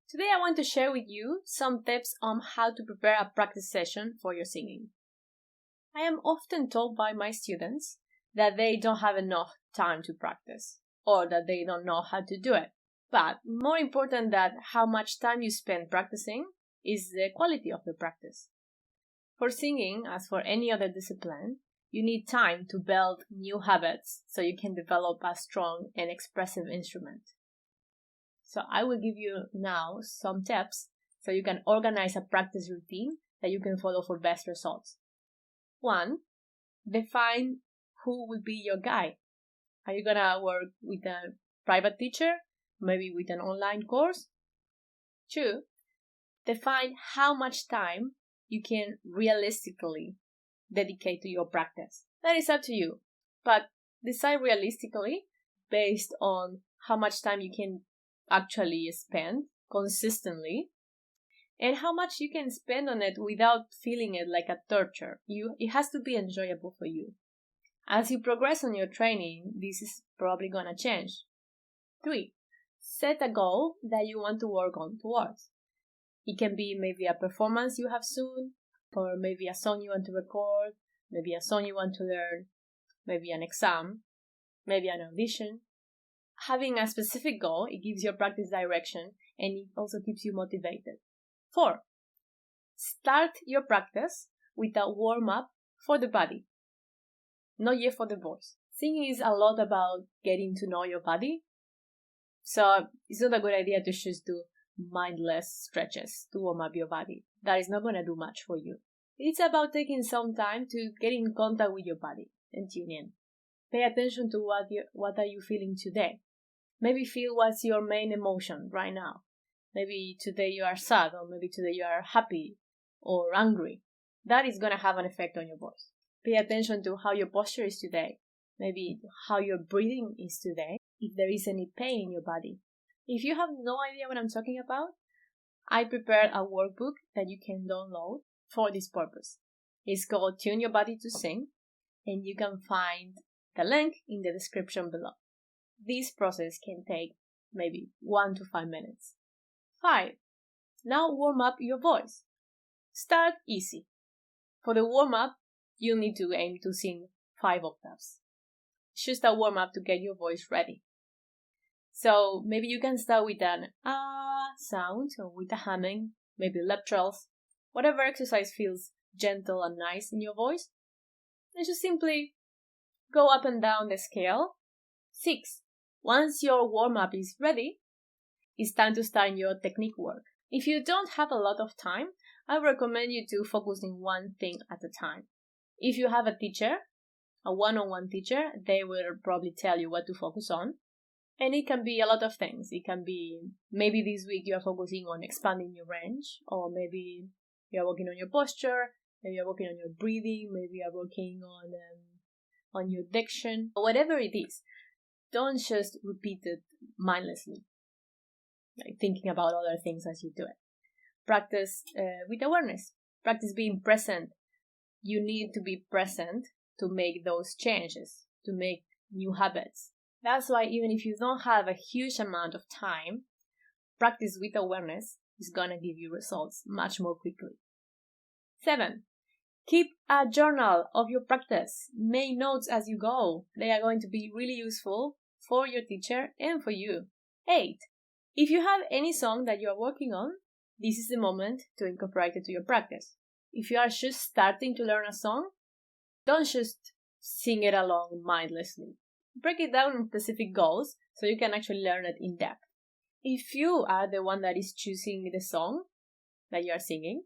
Today I want to share with you some tips on how to prepare a practice session for your singing. I am often told by my students that they don't have enough time to practice or that they don't know how to do it. But more important than how much time you spend practicing is the quality of the practice. For singing, as for any other discipline, you need time to build new habits so you can develop a strong and expressive instrument. So I will give you now some tips so you can organize a practice routine that you can follow for best results. 1. Define who will be your guide. Are you gonna work with a private teacher? Maybe with an online course? 2. Define how much time you can realistically dedicate to your practice. That is up to you, but decide realistically based on how much time you can actually spend consistently and how much you can spend on it without feeling it like a torture. It has to be enjoyable for you. As you progress on your training, this is probably gonna change. 3. Set a goal that you want to work on towards. It can be maybe a performance you have soon, or maybe a song you want to record, maybe a song you want to learn, maybe an exam, maybe an audition. Having a specific goal, it gives your practice direction and it also keeps you motivated. 4. Start your practice with a warm-up for the body, not yet for the voice. Singing is a lot about getting to know your body, so it's not a good idea to just do mindless stretches to warm up your body. That is not going to do much for you. It's about taking some time to get in contact with your body and tune in. Pay attention to what are you feeling today. Maybe feel what's your main emotion right now. Maybe today you are sad, or maybe today you are happy or angry. That is going to have an effect on your voice. Pay attention to how your posture is today. Maybe how your breathing is today, if there is any pain in your body. If you have no idea what I'm talking about, I prepared a workbook that you can download for this purpose. It's called Tune Your Body to Sing, and you can find the link in the description below. This process can take maybe 1 to 5 minutes. 5. Now warm up your voice. Start easy. For the warm-up, you need to aim to sing 5 octaves. Just a warm-up to get your voice ready. So maybe you can start with an ah sound or with a humming, maybe lip trills, whatever exercise feels gentle and nice in your voice. And just simply go up and down the scale. 6. Once your warm-up is ready, it's time to start your technique work. If you don't have a lot of time, I recommend you to focus on one thing at a time. If you have a teacher, a one-on-one teacher, they will probably tell you what to focus on. And it can be a lot of things. It can be maybe this week you are focusing on expanding your range, or maybe you are working on your posture, maybe you are working on your breathing, maybe you are working on your diction, or whatever it is. Don't just repeat it mindlessly, like thinking about other things as you do it. Practice with awareness. Practice being present. You need to be present to make those changes, to make new habits. That's why even if you don't have a huge amount of time, practice with awareness is going to give you results much more quickly. 7. Keep a journal of your practice. Make notes as you go. They are going to be really useful for your teacher and for you. 8. If you have any song that you are working on, this is the moment to incorporate it to your practice. If you are just starting to learn a song, don't just sing it along mindlessly. Break it down in specific goals so you can actually learn it in depth. If you are the one that is choosing the song that you are singing,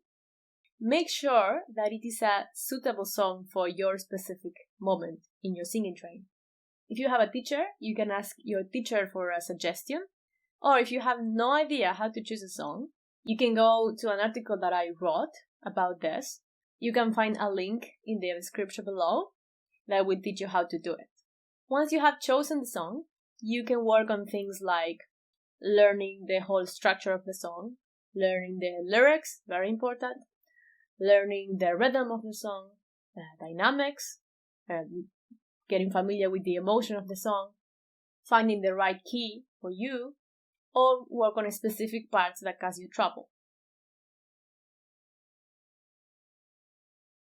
make sure that it is a suitable song for your specific moment in your singing training. If you have a teacher, you can ask your teacher for a suggestion. Or if you have no idea how to choose a song, you can go to an article that I wrote about this. You can find a link in the description below that will teach you how to do it. Once you have chosen the song, you can work on things like learning the whole structure of the song, learning the lyrics, very important, learning the rhythm of the song, dynamics, getting familiar with the emotion of the song, finding the right key for you, or work on specific parts that cause you trouble.